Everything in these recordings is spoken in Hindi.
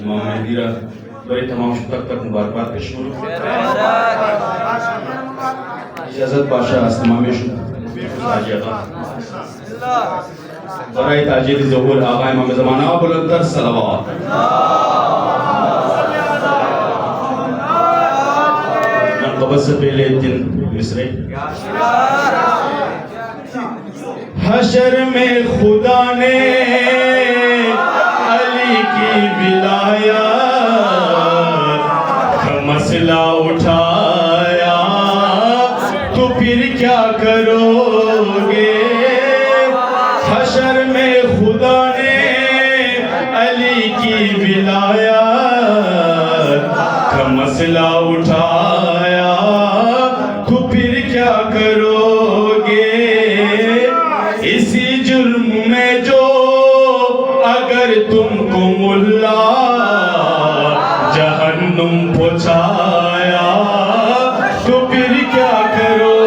इमाम मेहदीरा बड़े तमाम शुक्र तक मुबारकबाद पेश करूँ। इजाज़त बादशाह अस्मामेश बराए ताजीर ज़हूर आगा इमाम ज़माना बुलंदर सलावत। मनक़बत से पहले 3 मिसरे। हशर में खुदा ने अली की विलायत का मसला उठाया तो फिर क्या करोगे। हशर में खुदा ने अली की विलायत का मसला उठाया तो फिर क्या करोगे। इसी जुर्म में जो अगर तुमको मुल्ला जहन्नुम पहुंचाया तो फिर क्या करोगे।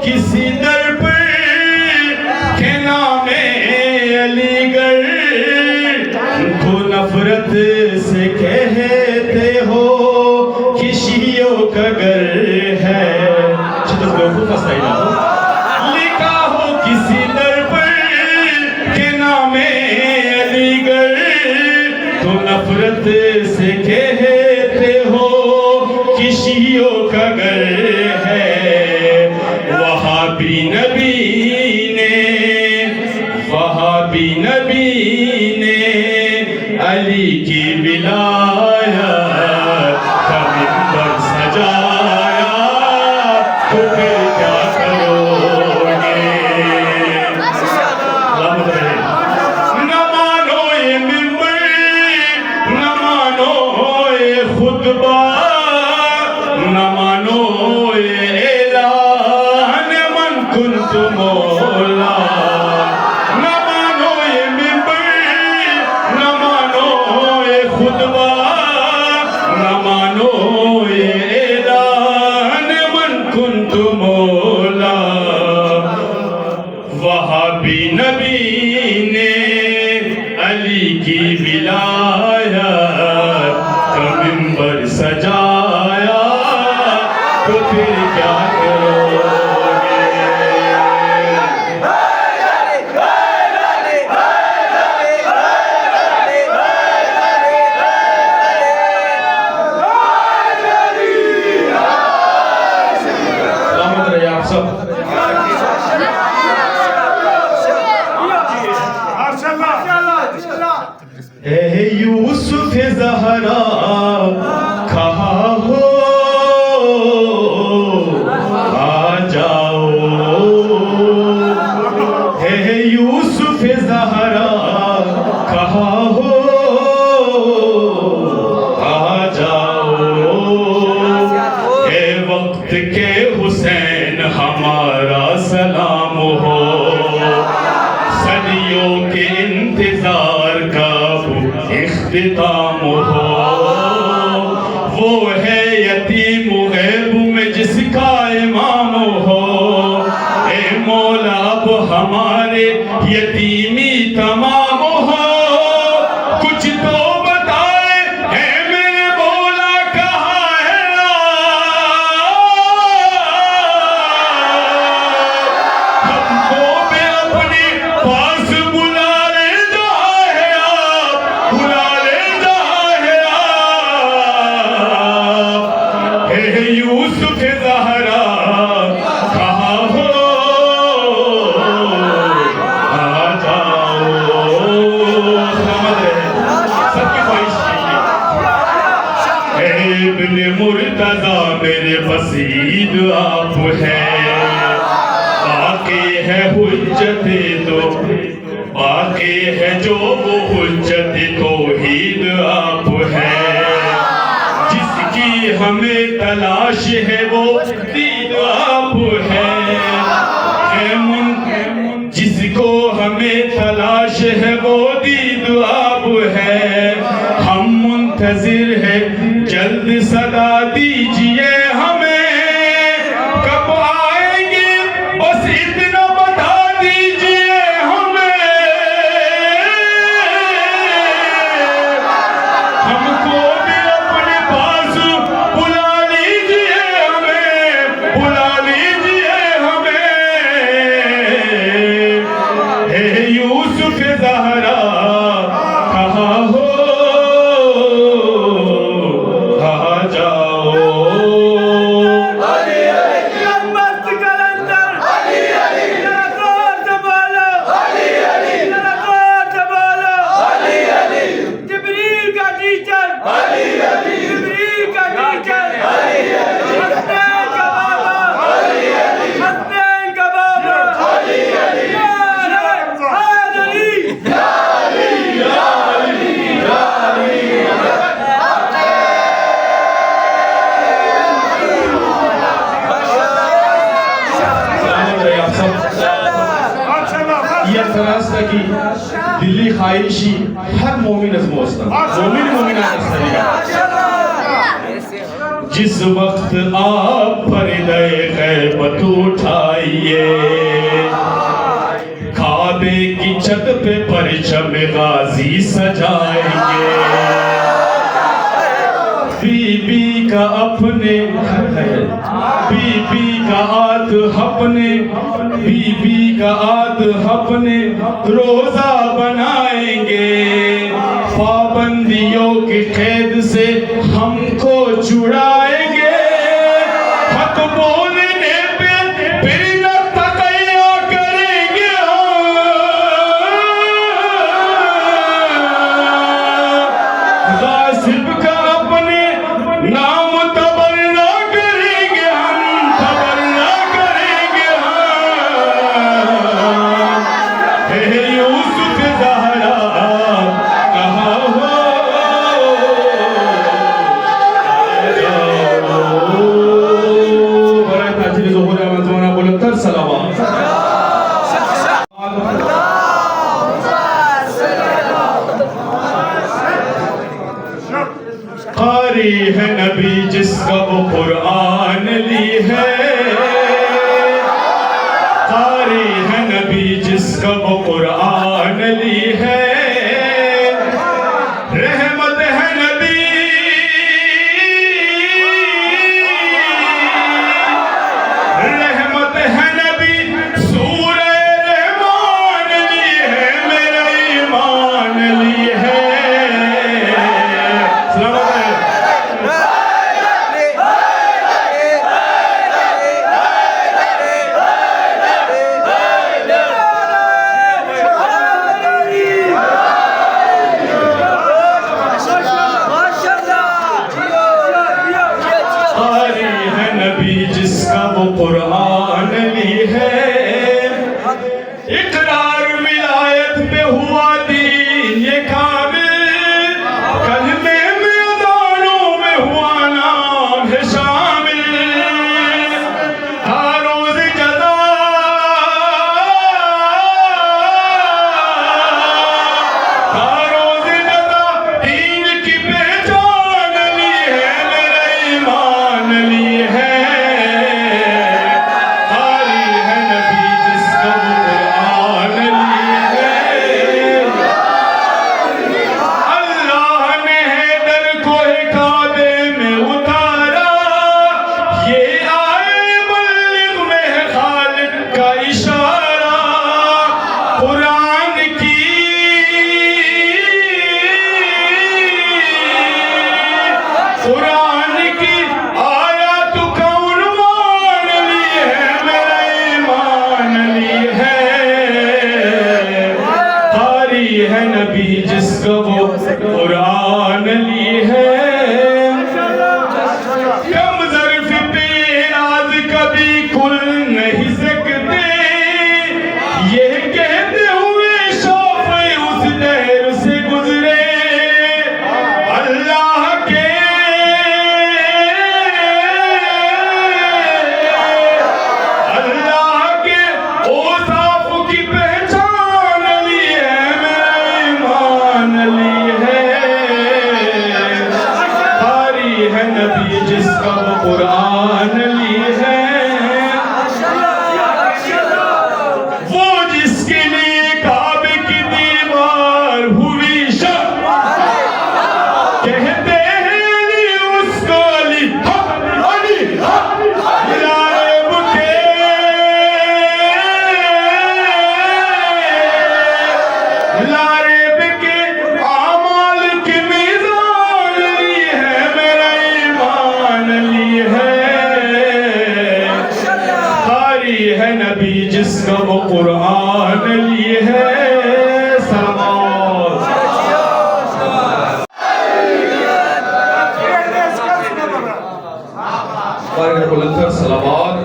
किसी दर पर के नामे अलीगढ़ को नफरत से कहते हो कि शियों का घर है। लिखा हो किसी दर पर के नामे अलीगढ़ को नफरत से कहते हो कि शियों का घर है। वहाबी नबी ने अली की विलायत का मिंबर सजाया तो फिर क्या करोगे। न मानो ये मिंबर न मानो ये खुतबा न मानो ये ऐलान मन कुंत मौला। न मानो ये मिंबर न मानो ये खुतबा न मानो ये ऐलान मन कुंत मौला। वहाबी नबी ने अली की विलायत का मिंबर सजाया तो फिर क्या करोगे। आप सब यूसुफ ज़हरा कहाँ हो आ जाओ। यूसुफ ज़हरा कहाँ हो आ जाओ। वक्त के हुसैन हमारा सलाम हो। सदियों के इंतजार का इख्तिताम हो। वो है यतीम गैब में जिसका इमाम हो। ए मौला अब हमारे यतीमी तमाम हो। कुछ तो बताए है मेरे मौला कहाँ है। हमको भी अपने पास बुला ले जाए आप, बुला ले जाए आप। यूसुफ ज़हरा कहाँ हो आ जाओ। सबकी ख्वाहिश है इब्ने मुर्तज़ा मेरे बसीद आप हैं। बाकी है हुज्जते तो बाकी है जो वो हुज्जत तौहीद आप हैं। जिसकी हमें तलाश है वो दीद आप हैं। की दिल्ली ख्वाहिशी हर मोमिन अजमोस्ता मोमिन मोमिना जिस वक्त आप पर्दे ग़ैबत उठाइए काबे की छत पे परचम गाजी सजाएंगे बीबी का अपने बीबी का आद अपने बीबी का आद अपने रोजा बनाएंगे पाबंदियों की कैद से हमको छुड़ाएंगे हक बोलने पे फिर न तकैया करेंगे गासिब का अपने नाम तबर ना करेंगे हम तबर ना करेंगे हे यूसुफ ज़हरा कहाँ हो बड़ा ताजीर ज़ोहर अमज़वाना बुलंदतर सलावत कारी है नबी जिसका वो कुरान ली है कारी है नबी जिसका वो कुरान ली है रहमत है नबी रहमत है नबी सूरह रहमान ली है मेरा ईमान ली है सलामत है कारी है नबी जिसका वो कुरान ली है इकरार विलायत पे हुआ दीन ये काबिल कलमे में अज़ानों में हुआ नाम है शामिल हर रोज़ जज़ा हर रोज़ जज़ा दीन की पहचान ली है मेरा ईमान ली है कारी है नबी जिसका वो कुरान ली है अल्लाह ने हैदर को काबे में उतारा ये आए बल्लिग में है खालिद का इशारा कुरान की आयत कौन मान ली है मेरा ईमान ली है कारी है नबी जिसका वो कुरान ली है कम ज़र्फ़ पे राज कभी खुल नहीं सकते ये कहते हुए शौक़ उस दहर से गुजरे अल्लाह के औसाफ की पहचान ली है मेरा ईमान ली है कारी है नबी जिसका वो कुरान ली है वो जिसके लिए काबे की दीवार हुई शक कहते हैं अली उसको अली लारेब के आमाल की मीज़ान ली है मेरा ईमान ली है कारी है नबी जिसका वो कुरान ली है सलावत बारगाह बुलंदतर सलावत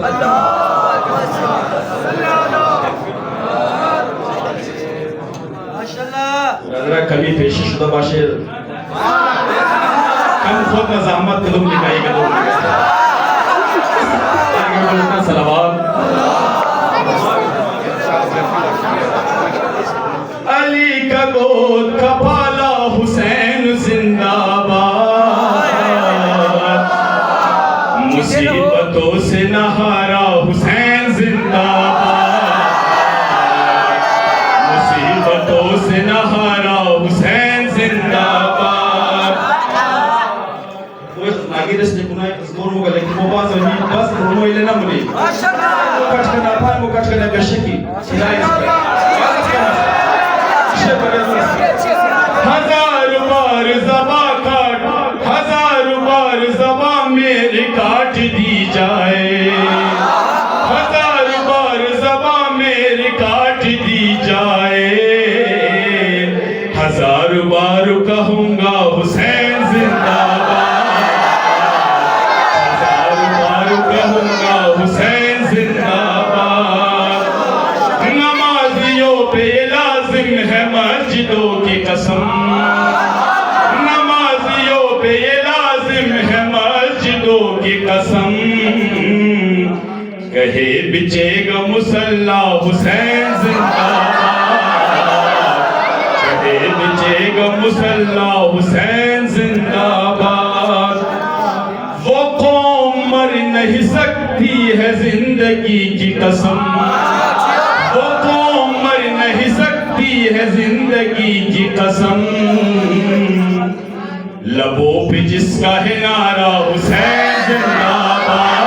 नजरा कभी पेशी शुदा बाशे कम खुद का ज़हमत कदम निकालेगा तो बारगाह बुलंदतर सलावत बिचेगा मुसल्ला हुसैन जिंदाबाद, कहे बिचेगा मुसल्ला हुसैन जिंदाबाद। वो कौम मर नहीं सकती है जिंदगी की कसम, वो कौम मर नहीं सकती है जिंदगी की कसम। लबों पे जिसका है नारा हुसैन जिंदाबाद,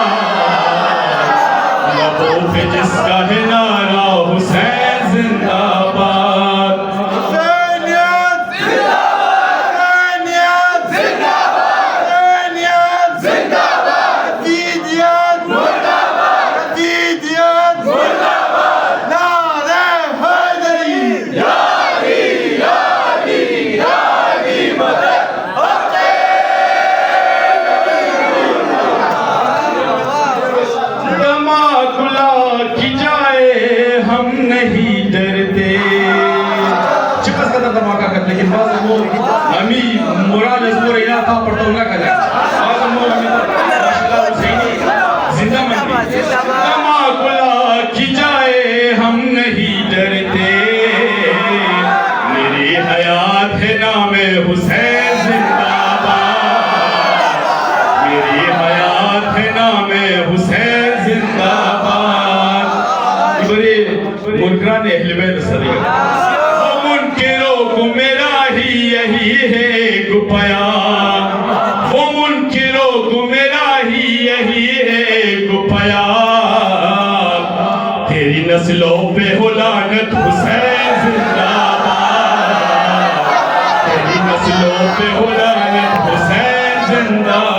लबों पे जिसका है नारा हुसैन जिंदाबाद। हुसैनियत जिंदाबाद, हुसैनियत जिंदाबाद, यजीदियत मुर्दाबाद, यजीदियत मुर्दाबाद। नारे हैदरी यारी यारी यारी मदद। तमाकुला की जाए हम नहीं डरते, चिपस का धमाका कर, लेकिन बाज वो हमी मुराद पूरा इलाका पड़ता ना करे आज हम माशाल्लाह हुसैनी जिंदा मंदी। तमाकुला की जाए हम नहीं डरते, मेरी हयात है नामे हुसैन जिंदाबाद, मेरी हयात है नामे हुसैन जिंदाबाद। बड़े मुनकरान अहले बैत सदिका, वो मुनकिरों को मेरा ही यही है गुपाया, वो मुनकिरों को मेरा ही यही है गुपाया। तेरी नस्लों पे हो लानत हुसैन जिंदाबाद, तेरी नस्लों पे हो लानत हुसैन जिंदाबाद।